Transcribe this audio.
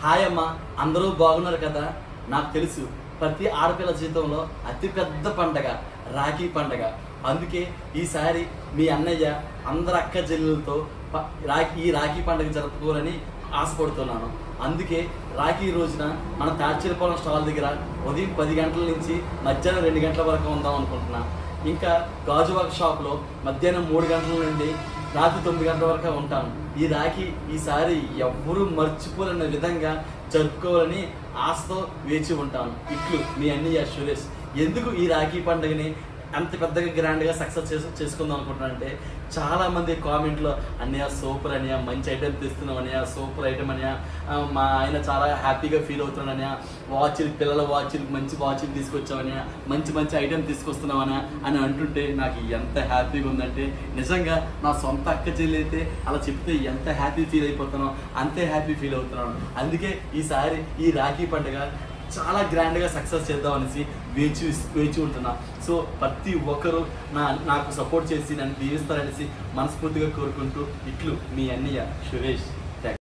Hi అమ్మ, అందరూ బాగున్నారు కదా. నాకు తెలుసు ప్రతి ఆడపిల్ల జీవితంలో అతిపెద్ద పండగ రాఖీ పండగ. అందుకే ఈసారి మీ అన్నయ్య అందరు అక్క చెల్లెలతో ఈ రాఖీ పండుగ జరుపుకోవాలని ఆశపడుతున్నాను. అందుకే రాఖీ రోజున మన తాడ్చిలపాలెం స్టాల్ దగ్గర ఉదయం 10 గంటల నుంచి మధ్యాహ్నం 2 గంటల వరకు ఉందాం అనుకుంటున్నా. ఇంకా గాజువాక షాప్లో మధ్యాహ్నం 3 గంటల నుండి రాత్రి 9 గంటల వరకు ఉంటాను. ఈ రాఖీ ఈసారి ఎవ్వరూ మర్చిపోలేని విధంగా జరుపుకోవాలని ఆశతో వేచి ఉంటాను. ఇట్లు మీ అన్నయ్య సురేష్. ఎందుకు ఈ రాఖీ పండుగని అంత పెద్దగా గ్రాండ్గా సక్సెస్ చేసుకుందాం అనుకుంటున్నానంటే, చాలామంది కామెంట్లో అన్నయ్య సూపర్ అన్నయ్య, మంచి ఐటెం తెస్తున్నాం అన్నయ్య, సూపర్ ఐటెం అన్నయ్య, మా ఆయన చాలా హ్యాపీగా ఫీల్ అవుతున్నాడు అన్నయ్య, వాచ్లు పిల్లల వాచ్లు మంచి వాచ్లు తీసుకొచ్చామన్నయ్య, మంచి మంచి ఐటెం తీసుకొస్తున్నాం అన్నయ్య అని అంటుంటే నాకు ఎంత హ్యాపీగా ఉందంటే, నిజంగా నా సొంత అక్క చెల్లి అయితే అలా చెప్తే ఎంత హ్యాపీ ఫీల్ అయిపోతున్నానో అంతే హ్యాపీ ఫీల్ అవుతున్నాను. అందుకే ఈసారి ఈ రాఖీ పండుగ చాలా గ్రాండ్గా సక్సెస్ చేద్దాం అనేసి వేచి ఉంటున్నా. సో ప్రతి ఒక్కరూ నాకు సపోర్ట్ చేసి నన్ను దీవిస్తారనేసి మనస్ఫూర్తిగా కోరుకుంటూ ఇట్లు మీ అన్నయ్య సురేష్.